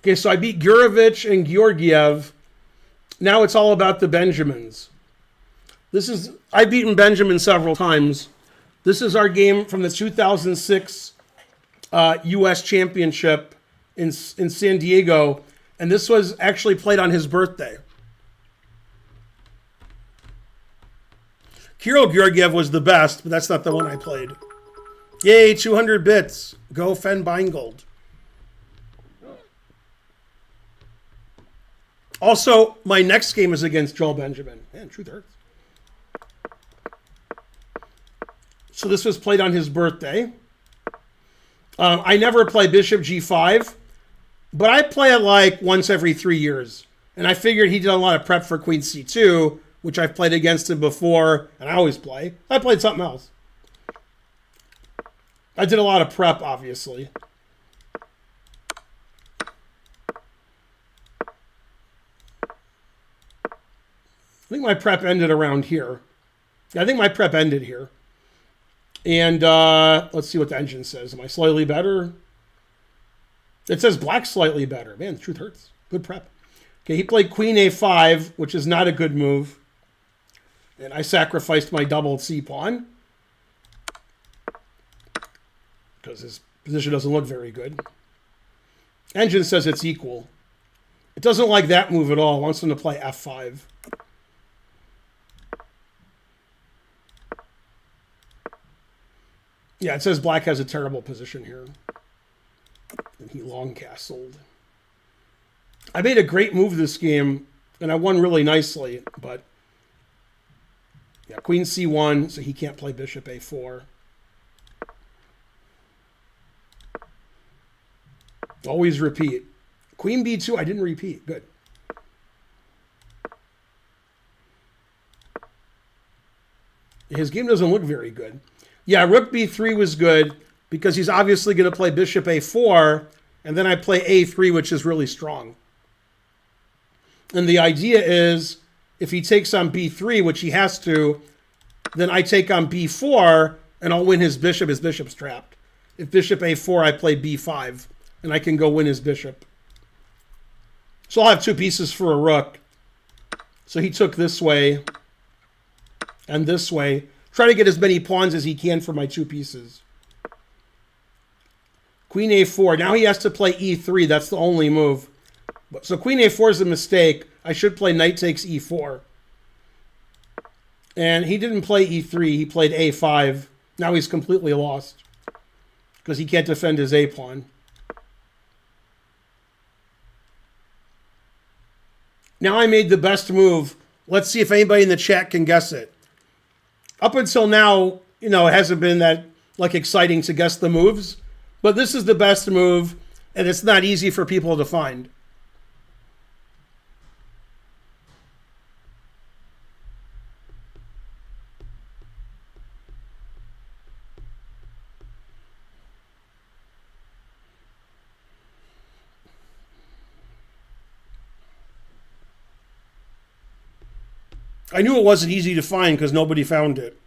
Okay, so I beat Gurevich and Georgiev. Now it's all about the Benjamins. I've beaten Benjamin several times. This is our game from the 2006 U.S. Championship in San Diego. And this was actually played on his birthday. Kirill Georgiev was the best, but that's not the one I played. Yay, 200 bits. Go Finegold. Also, my next game is against Joel Benjamin. Man, truth hurts. So this was played on his birthday. I never play Bishop G5, but I play it like once every 3 years. And I figured he did a lot of prep for Queen C2, which I've played against him before, and I always play. I played something else. I did a lot of prep, obviously. I think my prep ended around here. I think my prep ended here. And let's see what the engine says. Am I slightly better? It says black slightly better. Man, the truth hurts. Good prep. Okay, he played Queen A5, which is not a good move. And I sacrificed my doubled C-pawn. Because his position doesn't look very good. Engine says it's equal. It doesn't like that move at all. It wants him to play F5. Yeah, it says black has a terrible position here. And he long castled. I made a great move this game, and I won really nicely, but yeah, Queen C1, so he can't play Bishop A4. Always repeat. Queen B2, I didn't repeat. Good. His game doesn't look very good. Yeah, Rook B3 was good because he's obviously going to play Bishop A4, and then I play A3, which is really strong. And the idea is, if he takes on B3, which he has to, then I take on B4, and I'll win his bishop. His bishop's trapped. If Bishop A4, I play B5, and I can go win his bishop. So I'll have two pieces for a rook. So he took this way and this way. Try to get as many pawns as he can for my two pieces. Queen A4. Now he has to play E3. That's the only move. So Queen A4 is a mistake. I should play knight takes E4. And he didn't play E3. He played A5. Now he's completely lost because he can't defend his A pawn. Now I made the best move. Let's see if anybody in the chat can guess it. Up until now, it hasn't been that exciting to guess the moves, but this is the best move, and it's not easy for people to find. I knew it wasn't easy to find because nobody found it.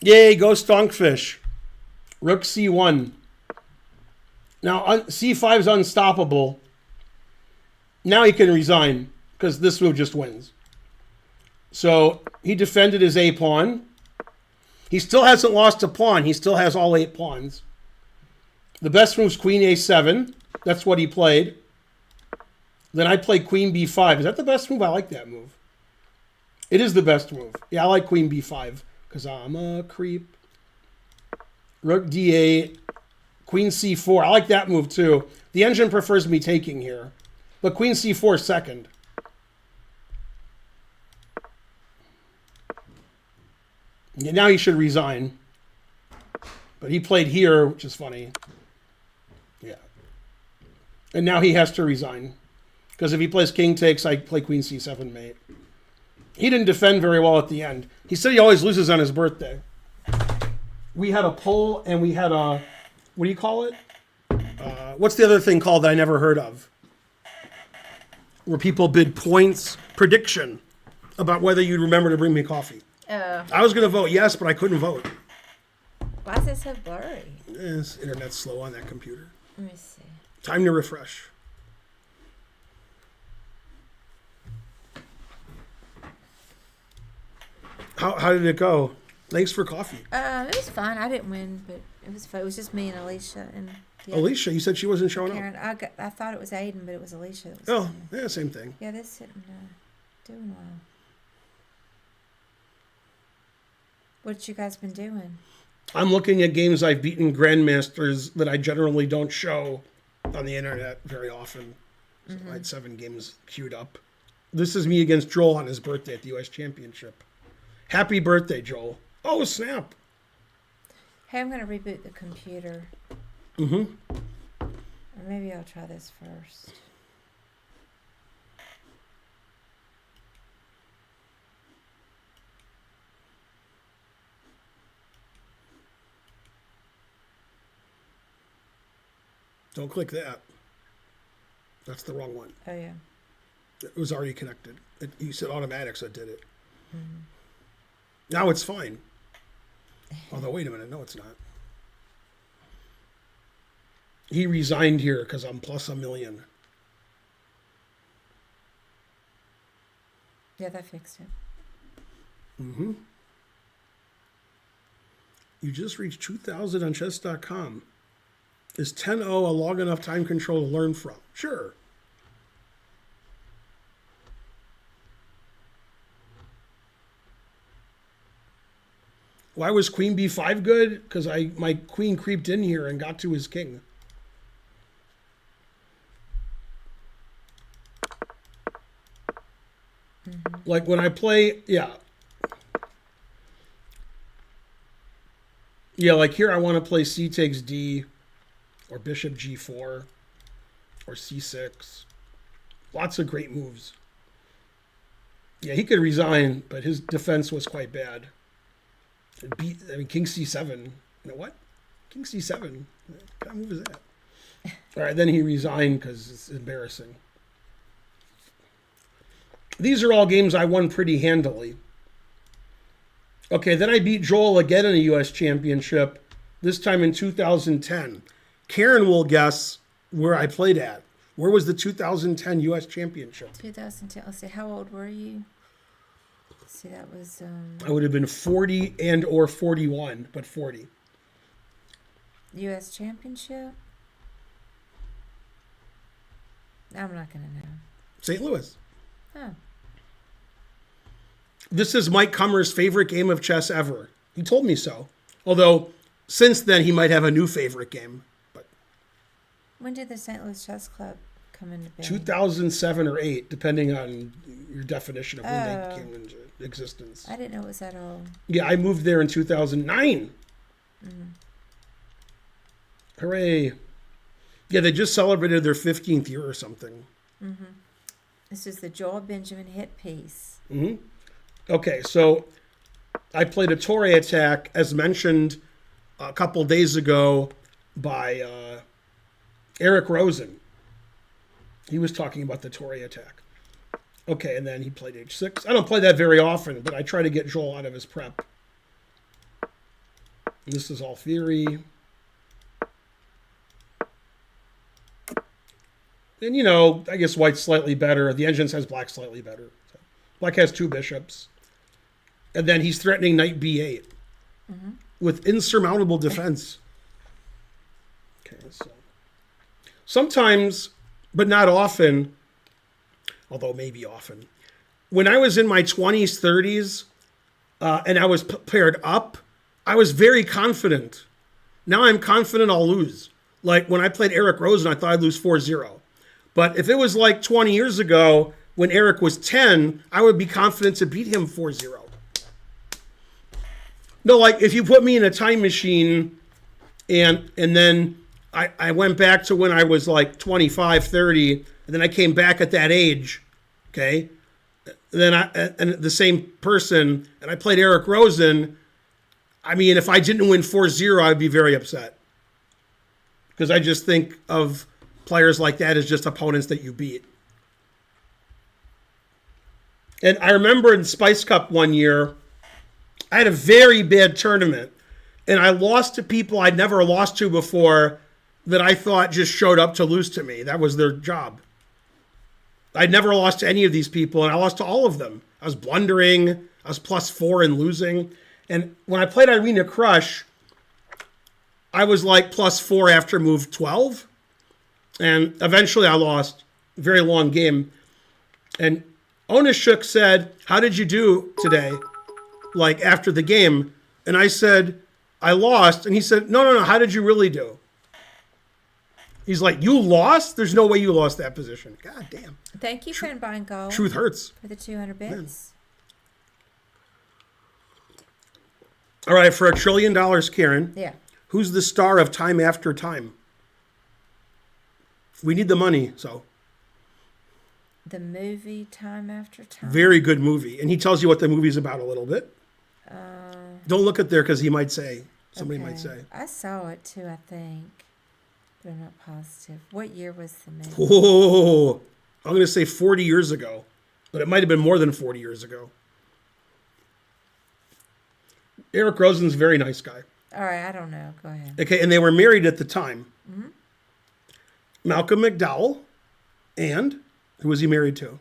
Yay, go Stonkfish. Rook C1. Now, C5 is unstoppable. Now he can resign because this move just wins. So he defended his A pawn. He still hasn't lost a pawn. He still has all 8 pawns. The best move is Queen A7. That's what he played. Then I play Queen B5. Is that the best move? I like that move. It is the best move. Yeah, I like Queen B5 because I'm a creep. Rook D8. Queen C4. I like that move too. The engine prefers me taking here. But Queen C4 is second. Yeah, now he should resign. But he played here, which is funny. Yeah. And now he has to resign. Because if he plays king takes, I play queen c7 mate. He didn't defend very well at the end. He said he always loses on his birthday. We had a poll and we had a, what do you call it? What's the other thing called that I never heard of? Where people bid points prediction about whether you'd remember to bring me coffee. I was going to vote yes, but I couldn't vote. Why is it so blurry? This internet's slow on that computer. Let me see. Time to refresh. How did it go? Thanks for coffee. It was fine. I didn't win, but it was fun. It was just me and Alicia and Alicia, you said she wasn't showing Karen. up. I thought it was Aiden, but it was Alicia. That was Oh, coming. yeah, same thing. Yeah, they're sitting doing well. What you guys been doing? I'm looking at games I've beaten grandmasters that I generally don't show on the internet very often. So I had 7 games queued up. This is me against Joel on his birthday at the U.S. Championship. Happy birthday, Joel. Oh, snap. Hey, I'm going to reboot the computer. Mm-hmm. Or maybe I'll try this first. Don't click that. That's the wrong one. Oh, yeah. It was already connected. You said automatic, so it did it. Mm-hmm. Now it's fine. Although, wait a minute. No, it's not. He resigned here because I'm plus $1 million. Yeah, that fixed it. Mm-hmm. You just reached 2,000 on chess.com. Is 10-0 a long enough time control to learn from? Sure. Why was queen b5 good? Because my queen creeped in here and got to his king. Mm-hmm. Like when I play, yeah. Yeah, like here I want to play c takes d, or bishop g4, or c6. Lots of great moves. Yeah, he could resign, but his defense was quite bad. King c7. You know what? King c7. What kind of move is that? All right, then he resigned because it's embarrassing. These are all games I won pretty handily. Okay, then I beat Joel again in a U.S. Championship, this time in 2010. Karen will guess where I played at. Where was the 2010 U.S. Championship? 2010. Let's see, how old were you? Let's see, that was... I would have been 40 and or 41, but 40. U.S. Championship? I'm not going to know. St. Louis. Oh. This is Mike Kummer's favorite game of chess ever. He told me so. Although, since then, he might have a new favorite game. But when did the St. Louis Chess Club come into being? 2007 or 8, depending on your definition of when they came into existence. I didn't know it was that old. Yeah, I moved there in 2009. Mm-hmm. Hooray. Yeah, they just celebrated their 15th year or something. Mm-hmm. This is the Joel Benjamin hit piece. Mm-hmm. Okay, so I played a Torre attack, as mentioned a couple days ago by Eric Rosen. He was talking about the Torre attack. Okay, and then he played h6. I don't play that very often, but I try to get Joel out of his prep. And this is all theory. And, you know, I guess white's slightly better. The engine says black slightly better. So black has 2 bishops. And then he's threatening knight b8 with insurmountable defense. Okay, so sometimes, but not often, although maybe often, when I was in my 20s, 30s, and I was paired up, I was very confident. Now I'm confident I'll lose. Like when I played Eric Rosen, I thought I'd lose 4-0. But if it was like 20 years ago when Eric was 10, I would be confident to beat him 4-0. No, like if you put me in a time machine and then I went back to when I was like 25, 30, and then I came back at that age, okay? And the same person, and I played Eric Rosen, I mean, if I didn't win 4-0, I'd be very upset. Because I just think of players like that as just opponents that you beat. And I remember in Spice Cup one year, I had a very bad tournament. And I lost to people I'd never lost to before that I thought just showed up to lose to me. That was their job. I'd never lost to any of these people, and I lost to all of them. I was blundering. I was +4 and losing. And when I played Irina Crush, I was like +4 after move 12. And eventually I lost. Very long game. And Onishuk said, how did you do today? Like after the game. And I said, I lost. And he said, no. How did you really do? He's like, you lost? There's no way you lost that position. God damn. Thank you, Finegold. Truth hurts. For the 200 bits. All right, for $1 trillion, Karen. Yeah. Who's the star of Time After Time? We need the money, so. The movie Time After Time. Very good movie. And he tells you what the movie's about a little bit. Don't look at there because he might say. Somebody might say. I saw it too, I think. But I'm not positive. What year was the movie? Whoa. I'm going to say 40 years ago. But it might have been more than 40 years ago. Eric Rosen's a very nice guy. All right, I don't know. Go ahead. Okay, and they were married at the time. Mm-hmm. Malcolm McDowell. And who was he married to?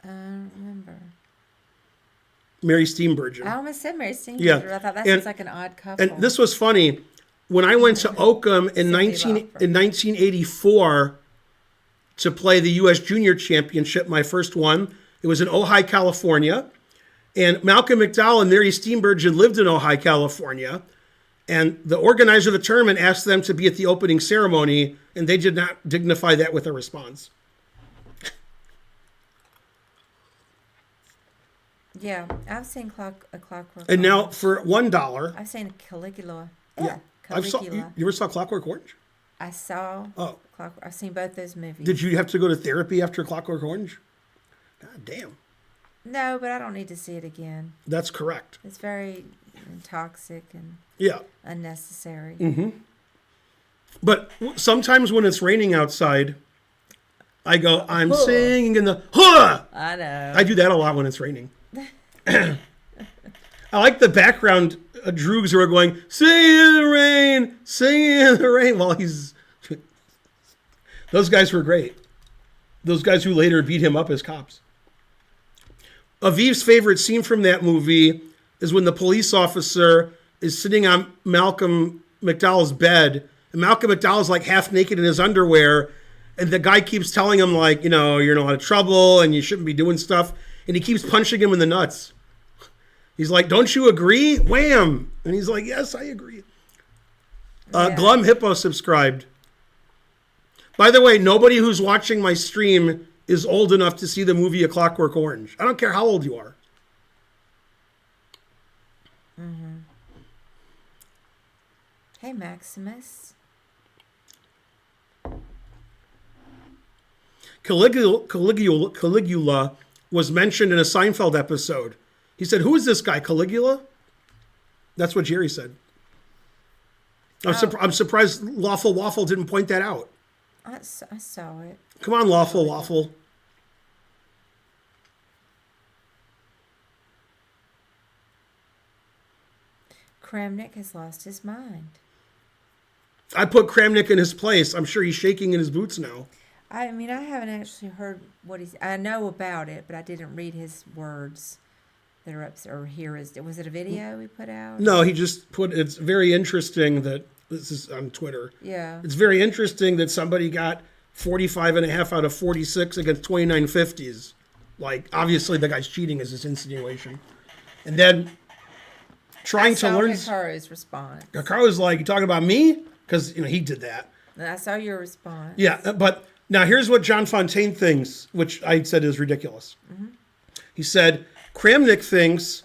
I don't remember. Mary Steenburgen. I almost said Mary Steenburgen. Yeah. I thought that sounds like an odd couple. And this was funny. When I went to Oakham in 1984 to play the U.S. Junior Championship, my first one, it was in Ojai, California. And Malcolm McDowell and Mary Steenburgen lived in Ojai, California. And the organizer of the tournament asked them to be at the opening ceremony, and they did not dignify that with a response. Yeah, I've seen A Clockwork. And now for $1, I've seen Caligula. yeah, Caligula. you ever saw Clockwork Orange? I saw. Oh, I've seen both those movies. did you have to go to therapy after Clockwork Orange? God damn. No, but I don't need to see it again. That's correct. It's very toxic and Yeah. unnecessary. Mm-hmm. But sometimes when it's raining outside, I go, I'm singing in the, huh! I know. I do that a lot when it's raining. I like the background droogs who are going, sing in the rain, while he's... Those guys were great. Those guys who later beat him up as cops. Aviv's favorite scene from that movie is when the police officer is sitting on Malcolm McDowell's bed, and Malcolm McDowell's like half naked in his underwear, and the guy keeps telling him like, you know, you're in a lot of trouble and you shouldn't be doing stuff, and he keeps punching him in the nuts. He's like, don't you agree? Wham! And he's like, yes, I agree. Glum Hippo subscribed. By the way, nobody who's watching my stream is old enough to see the movie A Clockwork Orange. I don't care how old you are. Mm-hmm. Hey, Maximus. Caligula was mentioned in a Seinfeld episode. He said, who is this guy, Caligula? That's what Jerry said. I'm surprised Lawful Waffle didn't point that out. I saw it. Come on, Lawful Waffle. Kramnik has lost his mind. I put Kramnik in his place. I'm sure he's shaking in his boots now. I mean, I haven't actually heard what he's... I know about it, but I didn't read his words that are up... Or hear his... Was it a video he put out? No, he just put... It's very interesting that... This is on Twitter. Yeah. It's very interesting that somebody got 45.5 out of 46 against 29 50s. Like, obviously the guy's cheating is his insinuation. And then trying to learn... Hikaru's response. Hikaru's like, you talking about me? Because, you know, he did that. And I saw your response. Yeah, but now here's what John Fontaine thinks, which I said is ridiculous. Mm-hmm. He said, Kramnik thinks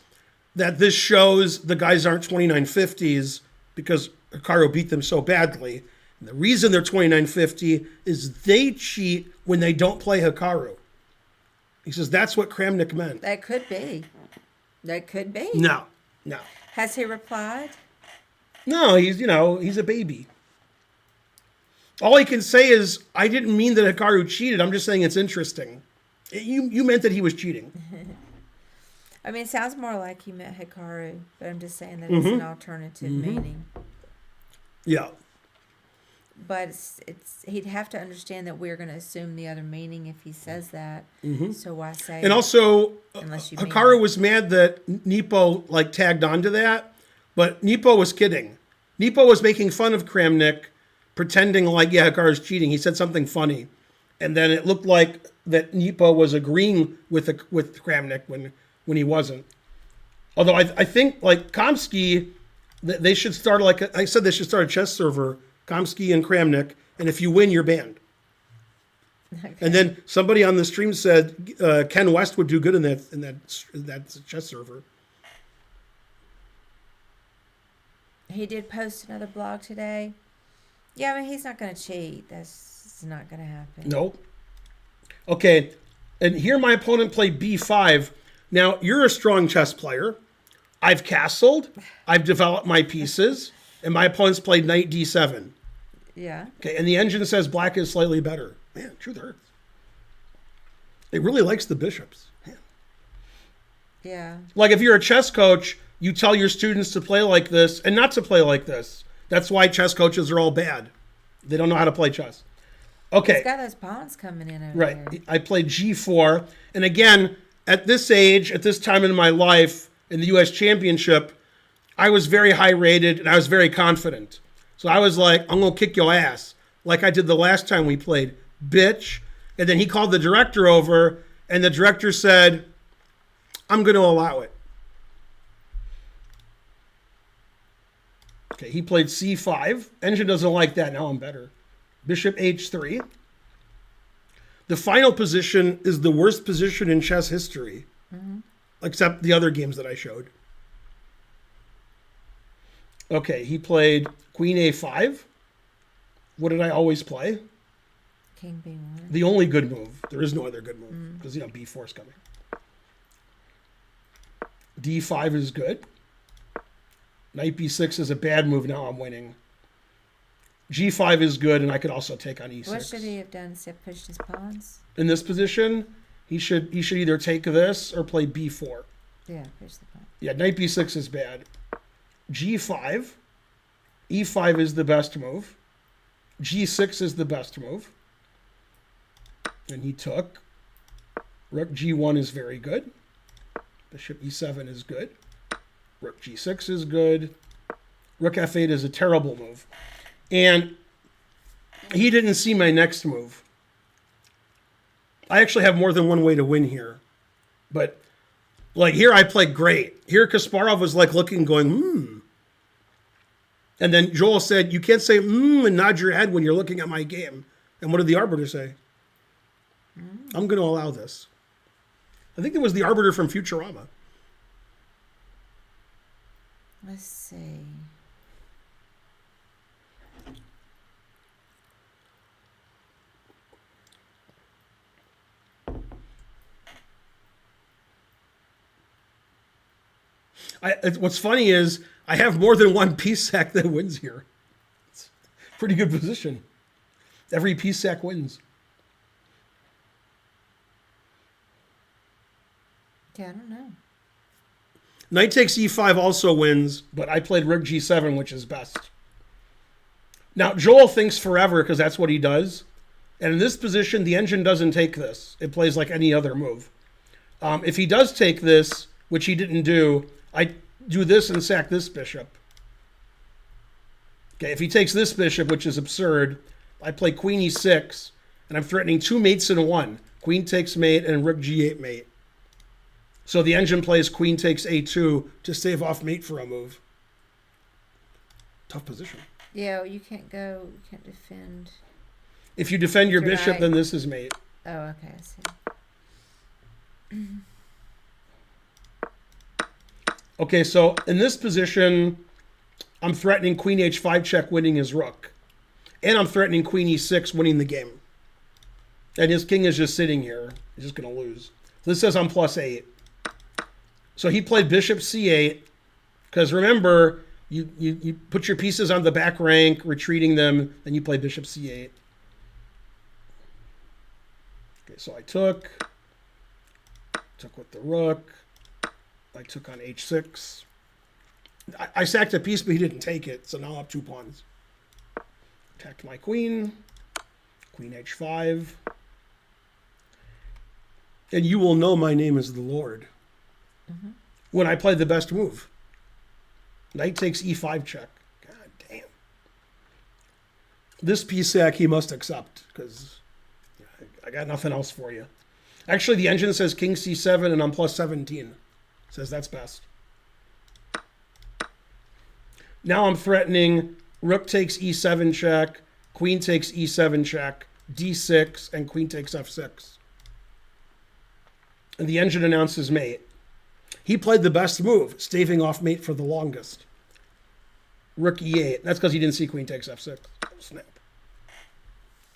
that this shows the guys aren't 29 50s because Hikaru beat them so badly. And the reason they're 29-50 is they cheat when they don't play Hikaru. He says that's what Kramnik meant. That could be. That could be. No. Has he replied? No, he's a baby. All he can say is, I didn't mean that Hikaru cheated. I'm just saying it's interesting. You meant that he was cheating. I mean, it sounds more like he meant Hikaru, but I'm just saying that it's an alternative meaning. Yeah. But it's he'd have to understand that we're going to assume the other meaning if he says that. So why say? And also, Unless you mean Hikaru it. was mad that Nepo like tagged onto that, but Nepo was kidding. Nepo was making fun of Kramnik, pretending like, yeah, Hikaru's cheating. He said something funny, and then it looked like that Nepo was agreeing with Kramnik when he wasn't. Although I think like Kamsky, they should start like I said, they should start a chess server, Kamsky and Kramnik, and if you win, you're banned. Okay. And then somebody on the stream said Ken West would do good in that chess server. He did post another blog today. Yeah, I mean, he's not going to cheat. That's not going to happen. No. Okay, and here my opponent played b5. Now, you're a strong chess player. I've castled. I've developed my pieces. And my opponent's played knight d7. Yeah. Okay, and the engine says black is slightly better. Man, truth hurts. It really likes the bishops. Man. Yeah. Like if you're a chess coach, you tell your students to play like this and not to play like this. That's why chess coaches are all bad. They don't know how to play chess. Okay. He's got those pawns coming in over Right. there. I played g4. And again, at this age, at this time in my life, in the U.S. Championship, I was very high rated and I was very confident. So I was like, I'm going to kick your ass. Like I did the last time we played. Bitch. And then he called the director over and the director said, I'm going to allow it. Okay, he played c5. Engine doesn't like that. Now I'm better. Bishop h3. The final position is the worst position in chess history, except the other games that I showed. Okay, he played queen a5. What did I always play? King b1. The only good move. There is no other good move because, b4 is coming. d5 is good. Knight b6 is a bad move. Now I'm winning. g5 is good, and I could also take on e6. What should he have done instead of pushed his pawns? In this position, he should either take this or play b4. Yeah, push the pawn. Yeah, knight b6 is bad. g5. e5 is the best move. g6 is the best move. And he took. Rook g1 is very good. Bishop e7 is good. Rook g6 is good. Rook f8 is a terrible move. And he didn't see my next move. I actually have more than one way to win here. But, like, here I played great. Here Kasparov was, like, looking, going, And then Joel said, you can't say, and nod your head when you're looking at my game. And what did the arbiter say? I'm going to allow this. I think it was the arbiter from Futurama. Let's see. What's funny is I have more than one piece sack that wins here. It's a pretty good position. Every piece sack wins. Yeah, I don't know. Knight takes e5 also wins, but I played rook g7, which is best. Now, Joel thinks forever because that's what he does. And in this position, the engine doesn't take this. It plays like any other move. If he does take this, which he didn't do, I do this and sack this bishop. Okay, if he takes this bishop, which is absurd, I play queen e6, and I'm threatening two mates in one. Queen takes mate and rook g8 mate. So the engine plays queen takes a2 to save off mate for a move. Tough position. Yeah, you can't go, you can't defend. If you defend your You're bishop, right. then this is mate. Oh, okay, I see. Okay, so in this position, I'm threatening queen h5 check, winning his rook. And I'm threatening queen e6, winning the game. And his king is just sitting here. He's just going to lose. This says I'm +8. So he played bishop c8, because remember, you put your pieces on the back rank, retreating them, then you play bishop c8. Okay, so I took with the rook, I took on h6. I sacked a piece, but he didn't take it, so now I have 2 pawns. Attacked my queen. Queen h5. And you will know my name is the Lord when I play the best move. Knight takes e5 check. God damn. This piece sack he must accept, because I got nothing else for you. Actually, the engine says king c7, and I'm plus 17. Says that's best. Now I'm threatening rook takes e7 check, queen takes e7 check, d6, and queen takes f6. And the engine announces mate. He played the best move, staving off mate for the longest. Rook e8. That's because he didn't see queen takes f6. Snap.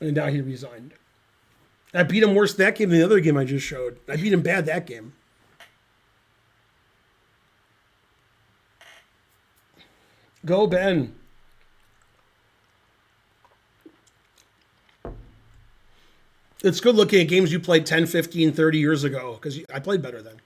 And now he resigned. I beat him worse that game than the other game I just showed. I beat him bad that game. Go, Ben. It's good looking at games you played 10, 15, 30 years ago, because I played better then.